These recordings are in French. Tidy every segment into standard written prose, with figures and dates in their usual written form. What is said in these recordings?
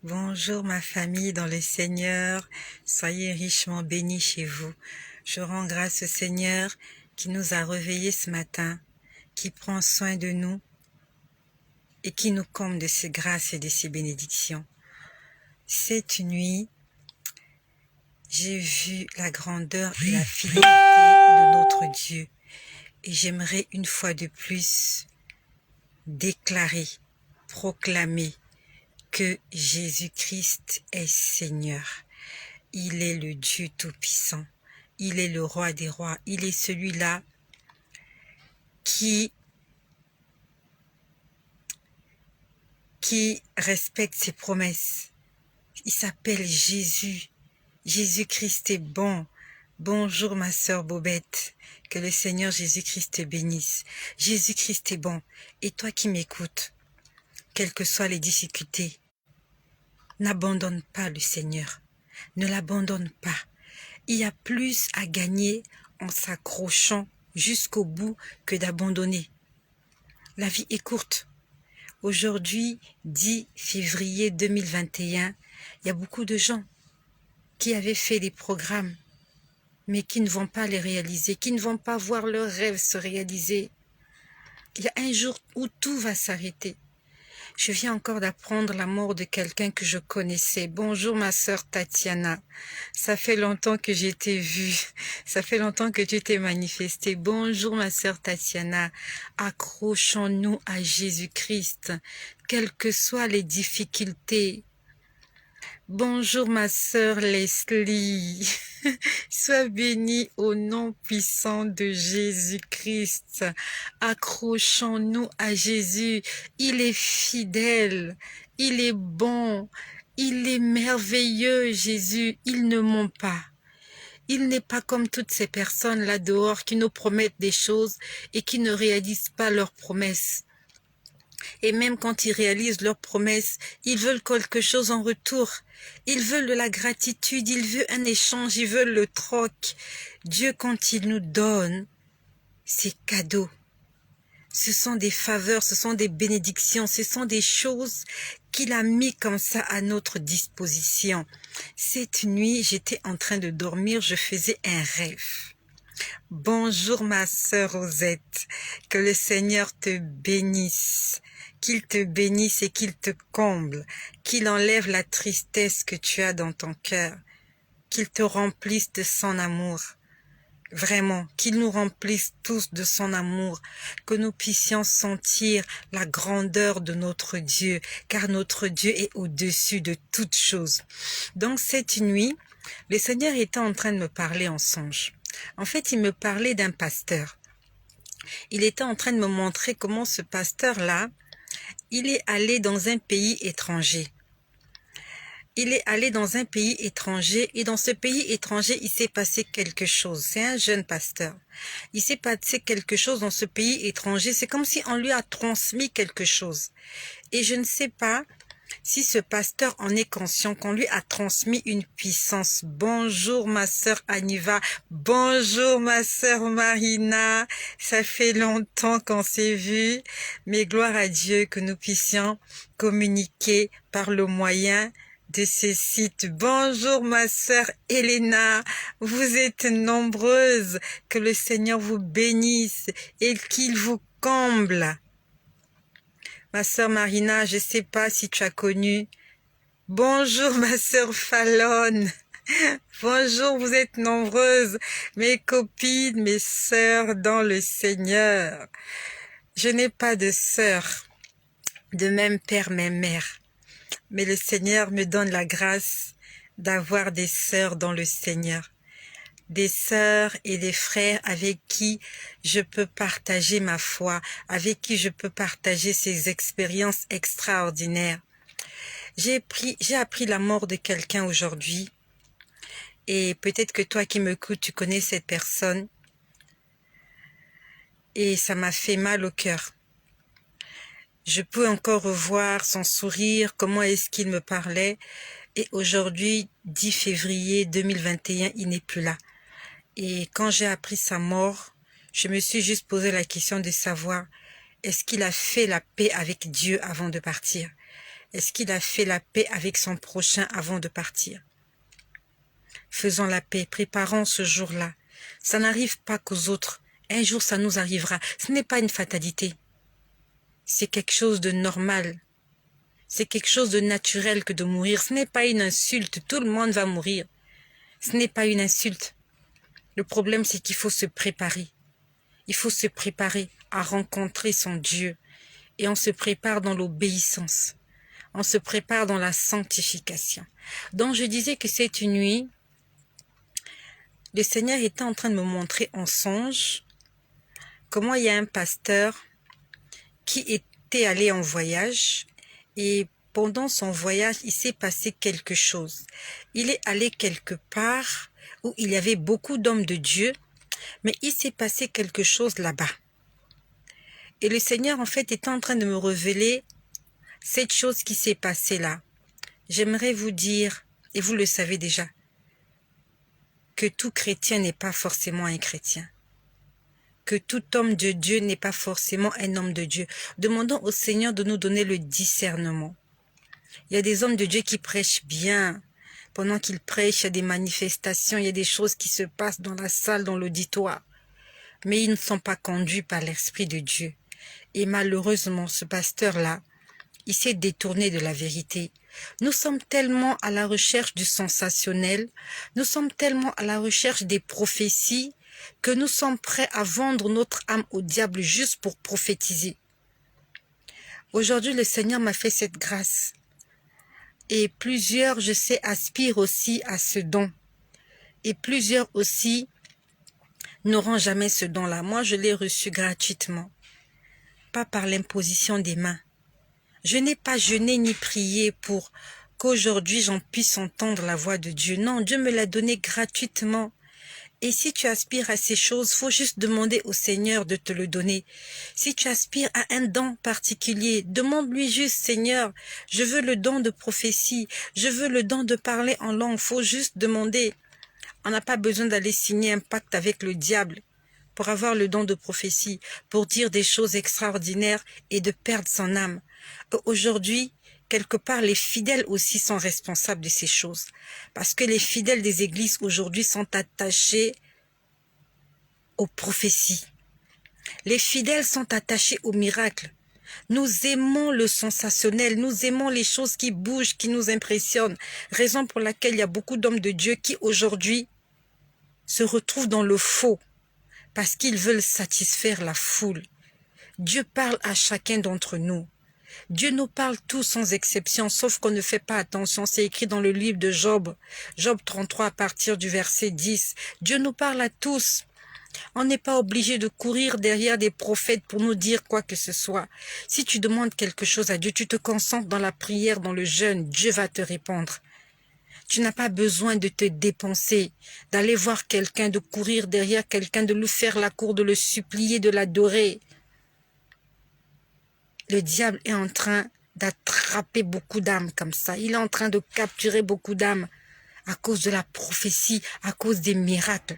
Bonjour ma famille dans le Seigneur, soyez richement bénis chez vous. Je rends grâce au Seigneur qui nous a réveillés ce matin, qui prend soin de nous et qui nous comble de ses grâces et de ses bénédictions. Cette nuit, j'ai vu la grandeur et la fidélité de notre Dieu et j'aimerais une fois de plus déclarer, proclamer que Jésus-Christ est Seigneur. Il est le Dieu Tout-Puissant. Il est le Roi des Rois. Il est celui-là qui respecte ses promesses. Il s'appelle Jésus. Jésus-Christ est bon. Bonjour ma sœur Bobette. Que le Seigneur Jésus-Christ te bénisse. Jésus-Christ est bon. Et toi qui m'écoutes, quelles que soient les difficultés, n'abandonne pas le Seigneur. Ne l'abandonne pas. Il y a plus à gagner en s'accrochant jusqu'au bout que d'abandonner. La vie est courte. Aujourd'hui, 10 février 2021, il y a beaucoup de gens qui avaient fait des programmes, mais qui ne vont pas les réaliser, qui ne vont pas voir leurs rêves se réaliser. Il y a un jour où tout va s'arrêter. Je viens encore d'apprendre la mort de quelqu'un que je connaissais. Bonjour ma sœur Tatiana. Ça fait longtemps que j'ai été vue. Ça fait longtemps que tu t'es manifestée. Bonjour ma sœur Tatiana. Accrochons-nous à Jésus-Christ, quelles que soient les difficultés. Bonjour ma sœur Leslie. Sois bénie au nom puissant de Jésus-Christ. Accrochons-nous à Jésus. Il est fidèle. Il est bon. Il est merveilleux, Jésus. Il ne ment pas. Il n'est pas comme toutes ces personnes là dehors qui nous promettent des choses et qui ne réalisent pas leurs promesses. Et même quand ils réalisent leurs promesses, ils veulent quelque chose en retour. Ils veulent de la gratitude, ils veulent un échange, ils veulent le troc. Dieu, quand il nous donne ses cadeaux, ce sont des faveurs, ce sont des bénédictions, ce sont des choses qu'il a mis comme ça à notre disposition. Cette nuit, j'étais en train de dormir, je faisais un rêve. Bonjour ma sœur Rosette, que le Seigneur te bénisse, qu'il te bénisse et qu'il te comble, qu'il enlève la tristesse que tu as dans ton cœur, qu'il te remplisse de son amour, vraiment, qu'il nous remplisse tous de son amour, que nous puissions sentir la grandeur de notre Dieu, car notre Dieu est au-dessus de toutes choses. Donc cette nuit, le Seigneur était en train de me parler en songe. En fait, il me parlait d'un pasteur. Il était en train de me montrer comment ce pasteur-là, il est allé dans un pays étranger. Il est allé dans un pays étranger et dans ce pays étranger, il s'est passé quelque chose. C'est un jeune pasteur. Il s'est passé quelque chose dans ce pays étranger. C'est comme si on lui a transmis quelque chose. Et je ne sais pas si ce pasteur en est conscient qu'on lui a transmis une puissance. Bonjour ma sœur Aniva, bonjour ma sœur Marina, ça fait longtemps qu'on s'est vu, mais gloire à Dieu que nous puissions communiquer par le moyen de ces sites. Bonjour ma sœur Elena, vous êtes nombreuses, que le Seigneur vous bénisse et qu'il vous comble. Ma sœur Marina, je ne sais pas si tu as connu. Bonjour ma sœur Fallon. Bonjour, vous êtes nombreuses, mes copines, mes sœurs dans le Seigneur. Je n'ai pas de sœurs, de même père, même mère. Mais le Seigneur me donne la grâce d'avoir des sœurs dans le Seigneur. Des sœurs et des frères avec qui je peux partager ma foi, avec qui je peux partager ces expériences extraordinaires. J'ai appris la mort de quelqu'un aujourd'hui et peut-être que toi qui m'écoutes, tu connais cette personne et ça m'a fait mal au cœur. Je peux encore revoir son sourire, comment est-ce qu'il me parlait et aujourd'hui, 10 février 2021, il n'est plus là. Et quand j'ai appris sa mort, je me suis juste posé la question de savoir, est-ce qu'il a fait la paix avec Dieu avant de partir? Est-ce qu'il a fait la paix avec son prochain avant de partir? Faisons la paix, préparons ce jour-là. Ça n'arrive pas qu'aux autres. Un jour, ça nous arrivera. Ce n'est pas une fatalité. C'est quelque chose de normal. C'est quelque chose de naturel que de mourir. Ce n'est pas une insulte. Tout le monde va mourir. Ce n'est pas une insulte. Le problème, c'est qu'il faut se préparer. Il faut se préparer à rencontrer son Dieu. Et on se prépare dans l'obéissance. On se prépare dans la sanctification. Donc, je disais que cette nuit, le Seigneur était en train de me montrer en songe comment il y a un pasteur qui était allé en voyage et pendant son voyage, il s'est passé quelque chose. Il est allé quelque part où il y avait beaucoup d'hommes de Dieu, mais il s'est passé quelque chose là-bas. Et le Seigneur, en fait, était en train de me révéler cette chose qui s'est passée là. J'aimerais vous dire, et vous le savez déjà, que tout chrétien n'est pas forcément un chrétien. Que tout homme de Dieu n'est pas forcément un homme de Dieu. Demandons au Seigneur de nous donner le discernement. Il y a des hommes de Dieu qui prêchent bien. Pendant qu'ils prêchent, il y a des manifestations, il y a des choses qui se passent dans la salle, dans l'auditoire. Mais ils ne sont pas conduits par l'Esprit de Dieu. Et malheureusement, ce pasteur-là, il s'est détourné de la vérité. Nous sommes tellement à la recherche du sensationnel, nous sommes tellement à la recherche des prophéties, que nous sommes prêts à vendre notre âme au diable juste pour prophétiser. Aujourd'hui, le Seigneur m'a fait cette grâce. Et plusieurs, je sais, aspirent aussi à ce don. Et plusieurs aussi n'auront jamais ce don-là. Moi, je l'ai reçu gratuitement. Pas par l'imposition des mains. Je n'ai pas jeûné ni prié pour qu'aujourd'hui j'en puisse entendre la voix de Dieu. Non, Dieu me l'a donné gratuitement. Et si tu aspires à ces choses, faut juste demander au Seigneur de te le donner. Si tu aspires à un don particulier, demande-lui juste, Seigneur, je veux le don de prophétie, je veux le don de parler en langue. Faut juste demander. On n'a pas besoin d'aller signer un pacte avec le diable pour avoir le don de prophétie, pour dire des choses extraordinaires et de perdre son âme. Aujourd'hui, quelque part, les fidèles aussi sont responsables de ces choses. Parce que les fidèles des églises aujourd'hui sont attachés aux prophéties. Les fidèles sont attachés aux miracles. Nous aimons le sensationnel, nous aimons les choses qui bougent, qui nous impressionnent. Raison pour laquelle il y a beaucoup d'hommes de Dieu qui aujourd'hui se retrouvent dans le faux. Parce qu'ils veulent satisfaire la foule. Dieu parle à chacun d'entre nous. Dieu nous parle tous sans exception, sauf qu'on ne fait pas attention. C'est écrit dans le livre de Job, Job 33 à partir du verset 10. Dieu nous parle à tous. On n'est pas obligé de courir derrière des prophètes pour nous dire quoi que ce soit. Si tu demandes quelque chose à Dieu, tu te concentres dans la prière, dans le jeûne, Dieu va te répondre. Tu n'as pas besoin de te dépenser, d'aller voir quelqu'un, de courir derrière quelqu'un, de lui faire la cour, de le supplier, de l'adorer. Le diable est en train d'attraper beaucoup d'âmes comme ça. Il est en train de capturer beaucoup d'âmes à cause de la prophétie, à cause des miracles.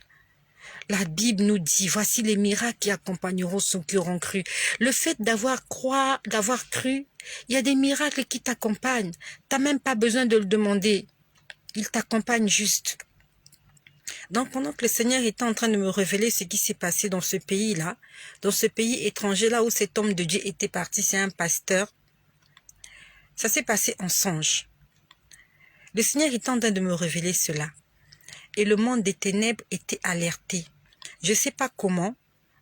La Bible nous dit, voici les miracles qui accompagneront ceux qui auront cru. Le fait d'avoir cru, il y a des miracles qui t'accompagnent. Tu n'as même pas besoin de le demander. Il t'accompagne juste. Donc, pendant que le Seigneur était en train de me révéler ce qui s'est passé dans ce pays-là, dans ce pays étranger-là où cet homme de Dieu était parti, c'est un pasteur, ça s'est passé en songe. Le Seigneur était en train de me révéler cela. Et le monde des ténèbres était alerté. Je ne sais pas comment,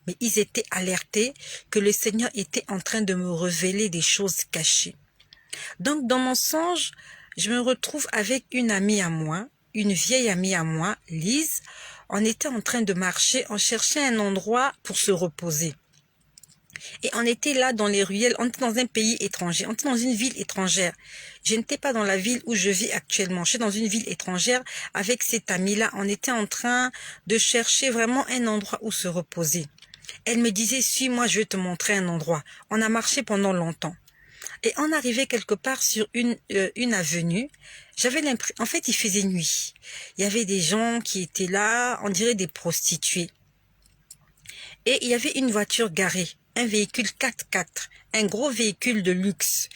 mais ils étaient alertés que le Seigneur était en train de me révéler des choses cachées. Donc, dans mon songe, je me retrouve avec une amie à moi, une vieille amie à moi, Lise. On était en train de marcher, on cherchait un endroit pour se reposer. Et on était là dans les ruelles, on était dans un pays étranger, on était dans une ville étrangère. Je n'étais pas dans la ville où je vis actuellement, je suis dans une ville étrangère avec cette amie-là. On était en train de chercher vraiment un endroit où se reposer. Elle me disait, suis-moi, je vais te montrer un endroit. On a marché pendant longtemps. Et on arrivait quelque part sur une avenue. J'avais l'impression, en fait, il faisait nuit. Il y avait des gens qui étaient là, on dirait des prostituées. et il y avait une voiture garée, un véhicule 4x4, un gros véhicule de luxe.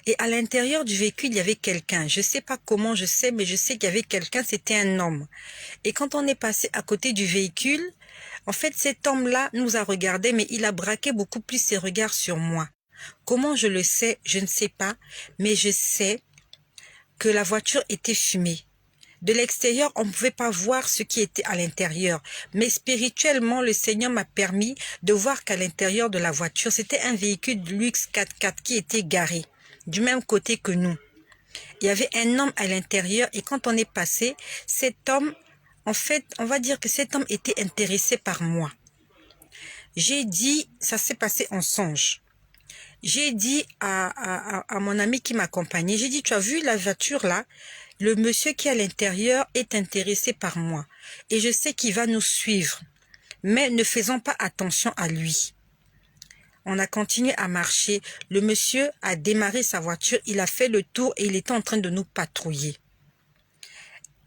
Et à l'intérieur du véhicule, il y avait quelqu'un. Je ne sais pas comment je sais, mais je sais qu'il y avait quelqu'un, c'était un homme. Et quand on est passé à côté du véhicule, en fait, cet homme-là nous a regardés, mais il a braqué beaucoup plus ses regards sur moi. Comment je le sais, je ne sais pas, mais je sais que la voiture était fumée. De l'extérieur, on ne pouvait pas voir ce qui était à l'intérieur. Mais spirituellement, le Seigneur m'a permis de voir qu'à l'intérieur de la voiture, c'était un véhicule de luxe 4x4 qui était garé, du même côté que nous. Il y avait un homme à l'intérieur et quand on est passé, cet homme, en fait, on va dire que cet homme était intéressé par moi. J'ai dit, ça s'est passé en songe. J'ai dit à mon ami qui m'accompagnait, j'ai dit, tu as vu la voiture là? Le monsieur qui est à l'intérieur est intéressé par moi et je sais qu'il va nous suivre, mais ne faisons pas attention à lui. On a continué à marcher, le monsieur a démarré sa voiture, il a fait le tour et il était en train de nous patrouiller.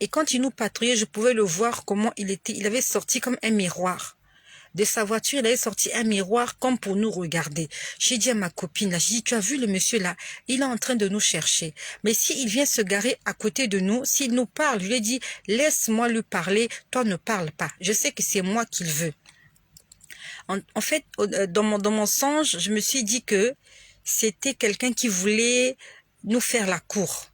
Et quand il nous patrouillait, je pouvais le voir comment il était, il avait sorti comme un miroir. De sa voiture, il avait sorti un miroir comme pour nous regarder. J'ai dit à ma copine, là, j'ai dit, tu as vu le monsieur là, il est en train de nous chercher. Mais s'il vient se garer à côté de nous, s'il nous parle, je lui ai dit, laisse-moi lui parler, toi ne parle pas. Je sais que c'est moi qu'il veut. En fait, dans mon songe, je me suis dit que c'était quelqu'un qui voulait nous faire la cour.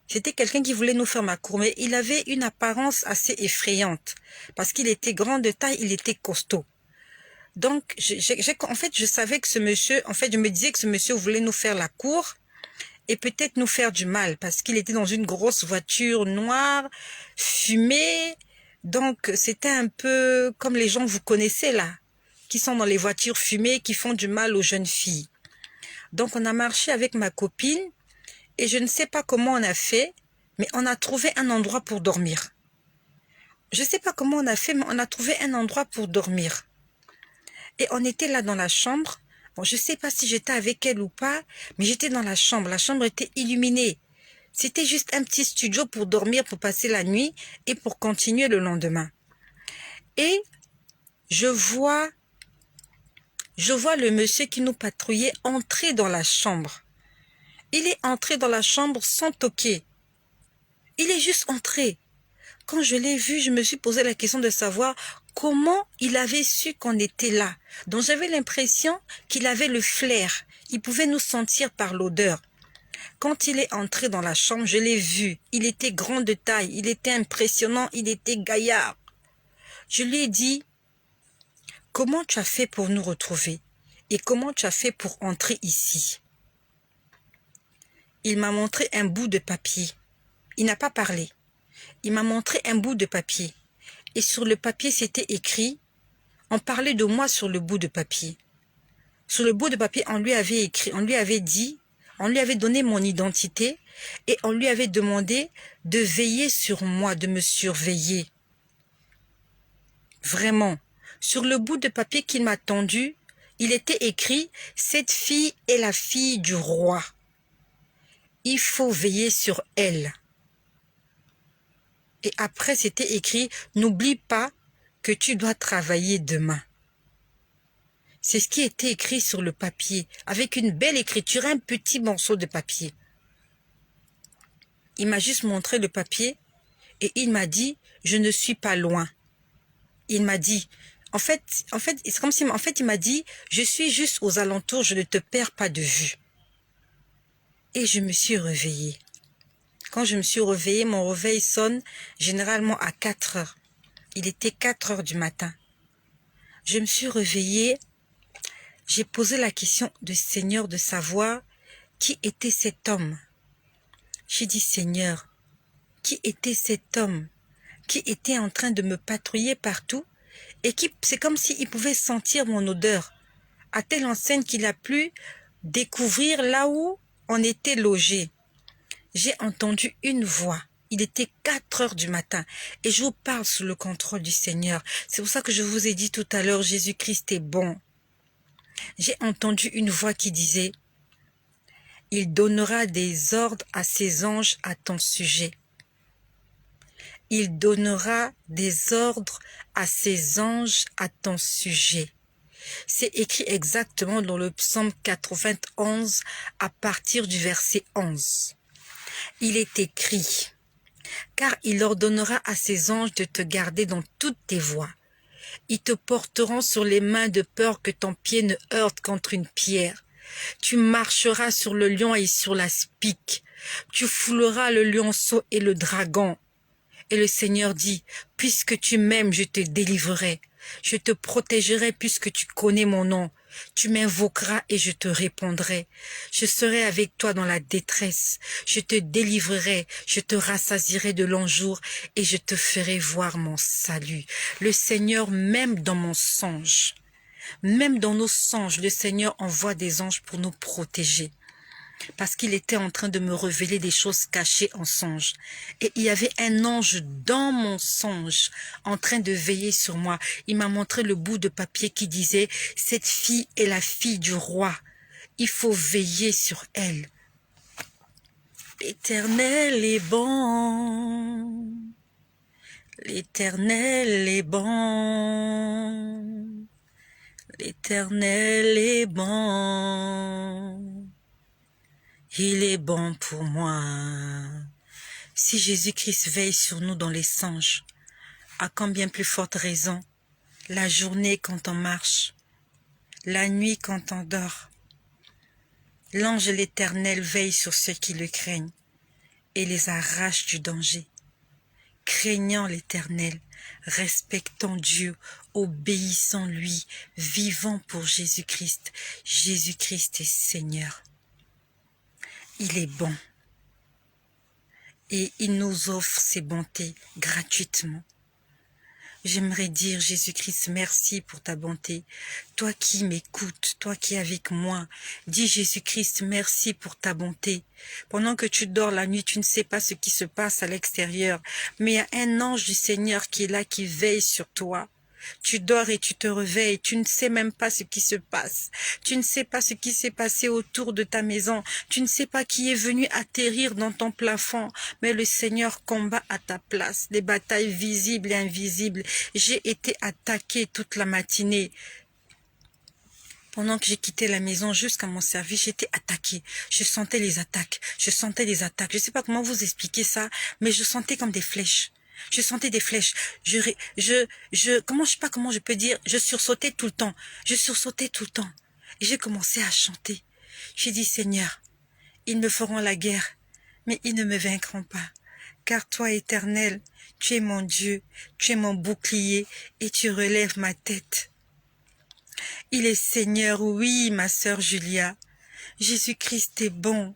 C'était quelqu'un qui voulait nous faire ma cour, mais il avait une apparence assez effrayante, parce qu'il était grand de taille, il était costaud. Donc, en fait, je savais que ce monsieur, en fait, je me disais que ce monsieur voulait nous faire la cour, et peut-être nous faire du mal, parce qu'il était dans une grosse voiture noire, fumée, donc c'était un peu comme les gens que vous connaissez là, qui sont dans les voitures fumées, qui font du mal aux jeunes filles. Donc, on a marché avec ma copine, et je ne sais pas comment on a fait, mais on a trouvé un endroit pour dormir. Je ne sais pas comment on a fait, mais on a trouvé un endroit pour dormir. Et on était là dans la chambre. Bon, je ne sais pas si j'étais avec elle ou pas, mais j'étais dans la chambre. La chambre était illuminée. C'était juste un petit studio pour dormir, pour passer la nuit et pour continuer le lendemain. Et je vois le monsieur qui nous patrouillait entrer dans la chambre. Il est entré dans la chambre sans toquer. Il est juste entré. Quand je l'ai vu, je me suis posé la question de savoir comment il avait su qu'on était là. Donc j'avais l'impression qu'il avait le flair. Il pouvait nous sentir par l'odeur. Quand il est entré dans la chambre, je l'ai vu. Il était grand de taille, il était impressionnant, il était gaillard. Je lui ai dit, comment tu as fait pour nous retrouver? Et comment tu as fait pour entrer ici? Il m'a montré un bout de papier. Il n'a pas parlé. Il m'a montré un bout de papier. Et sur le papier, c'était écrit, on parlait de moi sur le bout de papier. Sur le bout de papier, on lui avait écrit, on lui avait dit, on lui avait donné mon identité et on lui avait demandé de veiller sur moi, de me surveiller. Vraiment. Sur le bout de papier qu'il m'a tendu, il était écrit, cette fille est la fille du roi. Il faut veiller sur elle. Et après, c'était écrit, n'oublie pas que tu dois travailler demain. C'est ce qui était écrit sur le papier, avec une belle écriture, un petit morceau de papier. Il m'a juste montré le papier et il m'a dit, je ne suis pas loin. Il m'a dit, en fait, c'est comme si, en fait, il m'a dit, je suis juste aux alentours, je ne te perds pas de vue. Et je me suis réveillée. Quand je me suis réveillée, mon réveil sonne généralement à 4 heures. Il était 4 heures du matin. Je me suis réveillée, j'ai posé la question du Seigneur de savoir qui était cet homme. J'ai dit, Seigneur, qui était cet homme qui était en train de me patrouiller partout et qui, c'est comme s'il pouvait sentir mon odeur, à telle enseigne qu'il a pu découvrir là où on était logé. J'ai entendu une voix. Il était 4 heures du matin et je vous parle sous le contrôle du Seigneur. C'est pour ça que je vous ai dit tout à l'heure, Jésus-Christ est bon. J'ai entendu une voix qui disait, il donnera des ordres à ses anges à ton sujet. Il donnera des ordres à ses anges à ton sujet. C'est écrit exactement dans le psaume 91 à partir du verset 11. Il est écrit, « Car il ordonnera à ses anges de te garder dans toutes tes voies. Ils te porteront sur les mains de peur que ton pied ne heurte contre une pierre. Tu marcheras sur le lion et sur la spique. Tu fouleras le lionceau et le dragon. » Et le Seigneur dit, « Puisque tu m'aimes, je te délivrerai. Je te protégerai puisque tu connais mon nom. Tu m'invoqueras et je te répondrai. Je serai avec toi dans la détresse. Je te délivrerai, je te rassasierai de longs jours et je te ferai voir mon salut. » Le Seigneur, même dans mon songe, même dans nos songes, le Seigneur envoie des anges pour nous protéger. Parce qu'il était en train de me révéler des choses cachées en songe. Et il y avait un ange dans mon songe, en train de veiller sur moi. Il m'a montré le bout de papier qui disait, « Cette fille est la fille du roi. Il faut veiller sur elle. » L'Éternel est bon. L'Éternel est bon. L'Éternel est bon. Il est bon pour moi. Si Jésus-Christ veille sur nous dans les songes, à combien plus forte raison, la journée quand on marche, la nuit quand on dort. L'ange de l'Éternel veille sur ceux qui le craignent et les arrache du danger. Craignant l'Éternel, respectant Dieu, obéissant lui, vivant pour Jésus-Christ. Jésus-Christ est Seigneur. Il est bon et il nous offre ses bontés gratuitement. J'aimerais dire, Jésus-Christ, merci pour ta bonté. Toi qui m'écoutes, toi qui es avec moi, dis Jésus-Christ, merci pour ta bonté. Pendant que tu dors la nuit, tu ne sais pas ce qui se passe à l'extérieur, mais il y a un ange du Seigneur qui est là, qui veille sur toi. Tu dors et tu te réveilles, tu ne sais même pas ce qui se passe. Tu ne sais pas ce qui s'est passé autour de ta maison. Tu ne sais pas qui est venu atterrir dans ton plafond. Mais le Seigneur combat à ta place des batailles visibles et invisibles. J'ai été attaquée toute la matinée. Pendant que j'ai quitté la maison jusqu'à mon service, j'étais attaquée. Je sentais les attaques. Je sentais les attaques. Je ne sais pas comment vous expliquer ça, mais je sentais comme des flèches. Je sentais des flèches. Comment je peux dire, je sursautais tout le temps. Je sursautais tout le temps. Et j'ai commencé à chanter. J'ai dit, Seigneur, ils me feront la guerre, mais ils ne me vaincront pas. Car toi, Éternel, tu es mon Dieu, tu es mon bouclier et tu relèves ma tête. Il est Seigneur, oui, ma sœur Julia. Jésus-Christ est bon.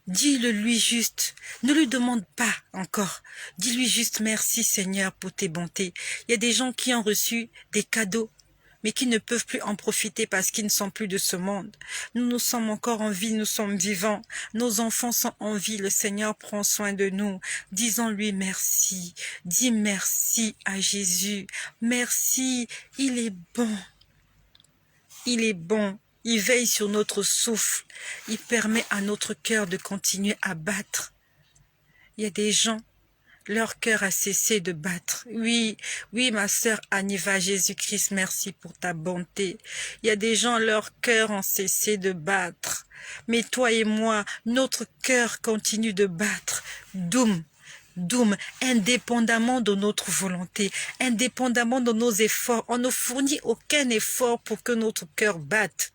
Dis-le lui juste, ne lui demande pas encore. Dis-lui juste merci Seigneur pour tes bontés. Il y a des gens qui ont reçu des cadeaux, mais qui ne peuvent plus en profiter parce qu'ils ne sont plus de ce monde. Nous sommes encore en vie, nous sommes vivants. Nos enfants sont en vie, le Seigneur prend soin de nous. Disons-lui merci. Dis merci à Jésus. Merci, il est bon. Il est bon. Il veille sur notre souffle. Il permet à notre cœur de continuer à battre. Il y a des gens, leur cœur a cessé de battre. Oui, oui, ma sœur Aniva, Jésus-Christ, merci pour ta bonté. Il y a des gens, leur cœur a cessé de battre. Mais toi et moi, notre cœur continue de battre. Doum, indépendamment de notre volonté, indépendamment de nos efforts. On ne fournit aucun effort pour que notre cœur batte.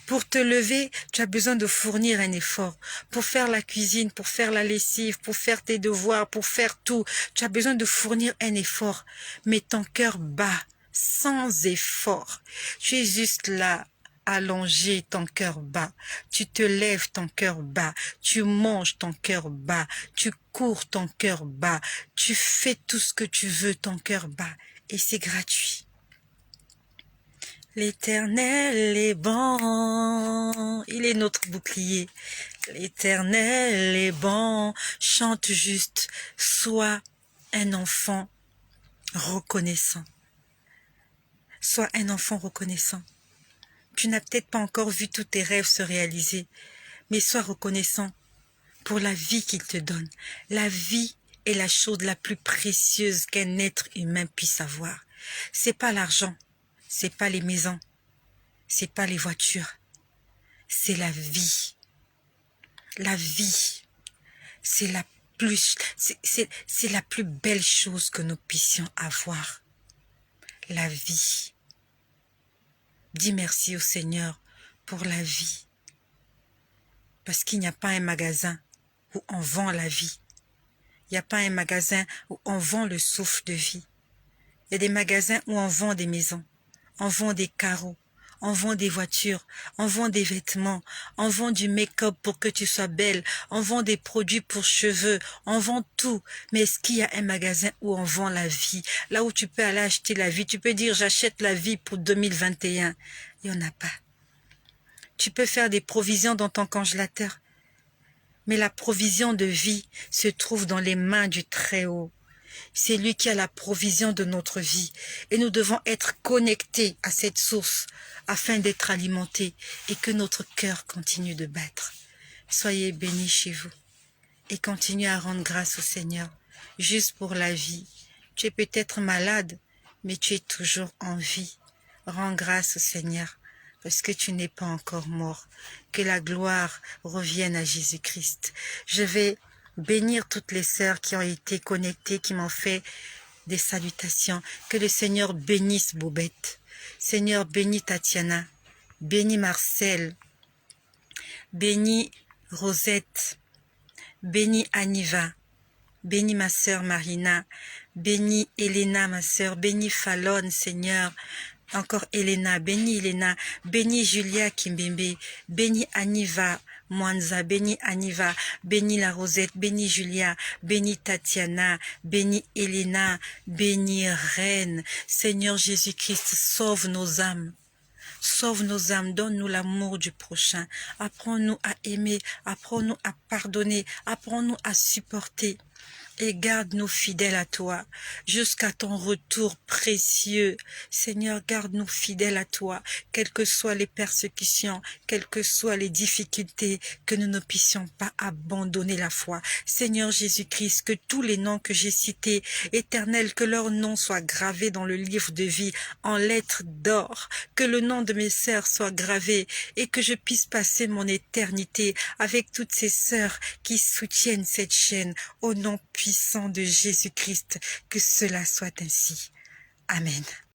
Pour te lever, tu as besoin de fournir un effort. Pour faire la cuisine, pour faire la lessive, pour faire tes devoirs, pour faire tout, tu as besoin de fournir un effort. Mais ton cœur bat sans effort. Tu es juste là, allongé, ton cœur bat. Tu te lèves, ton cœur bat. Tu manges, ton cœur bat. Tu cours, ton cœur bat. Tu fais tout ce que tu veux, ton cœur bat. Et c'est gratuit. L'Éternel est bon, il est notre bouclier. L'Éternel est bon, chante juste, sois un enfant reconnaissant. Sois un enfant reconnaissant. Tu n'as peut-être pas encore vu tous tes rêves se réaliser, mais sois reconnaissant pour la vie qu'il te donne, la vie est la chose la plus précieuse qu'un être humain puisse avoir. C'est pas l'argent, c'est pas les maisons, c'est pas les voitures, c'est la vie. La vie, c'est la plus belle chose que nous puissions avoir. La vie. Dis merci au Seigneur pour la vie. Parce qu'il n'y a pas un magasin où on vend la vie. Il n'y a pas un magasin où on vend le souffle de vie. Il y a des magasins où on vend des maisons, on vend des carreaux, on vend des voitures, on vend des vêtements, on vend du make-up pour que tu sois belle, on vend des produits pour cheveux, on vend tout. Mais est-ce qu'il y a un magasin où on vend la vie? Là où tu peux aller acheter la vie, tu peux dire j'achète la vie pour 2021. Il n'y en a pas. Tu peux faire des provisions dans ton congélateur. Mais la provision de vie se trouve dans les mains du Très-Haut. C'est lui qui a la provision de notre vie. Et nous devons être connectés à cette source afin d'être alimentés et que notre cœur continue de battre. Soyez bénis chez vous et continuez à rendre grâce au Seigneur juste pour la vie. Tu es peut-être malade, mais tu es toujours en vie. Rends grâce au Seigneur parce que tu n'es pas encore mort. Que la gloire revienne à Jésus-Christ. Je vais bénir toutes les sœurs qui ont été connectées, qui m'ont fait des salutations. Que le Seigneur bénisse Bobette. Seigneur, bénis Tatiana. Bénis Marcel. Bénis Rosette. Bénis Aniva. Bénis ma sœur Marina. Bénis Elena, ma sœur. Bénis Fallon, Seigneur. Encore Elena, bénis Elena, bénis Julia Kimbembe, bénis Aniva Mwanza, bénis Aniva, bénis la Rosette, bénis Julia, bénis Tatiana, bénis Elena, bénis Reine. Seigneur Jésus-Christ, sauve nos âmes. Sauve nos âmes, donne-nous l'amour du prochain. Apprends-nous à aimer, apprends-nous à pardonner, apprends-nous à supporter. Et garde-nous fidèles à toi, jusqu'à ton retour précieux. Seigneur, garde-nous fidèles à toi, quelles que soient les persécutions, quelles que soient les difficultés, que nous ne puissions pas abandonner la foi. Seigneur Jésus-Christ, que tous les noms que j'ai cités, Éternel, que leurs noms soient gravés dans le livre de vie en lettres d'or, que le nom de mes sœurs soit gravé et que je puisse passer mon éternité avec toutes ces sœurs qui soutiennent cette chaîne au nom puissant de Jésus-Christ, que cela soit ainsi. Amen.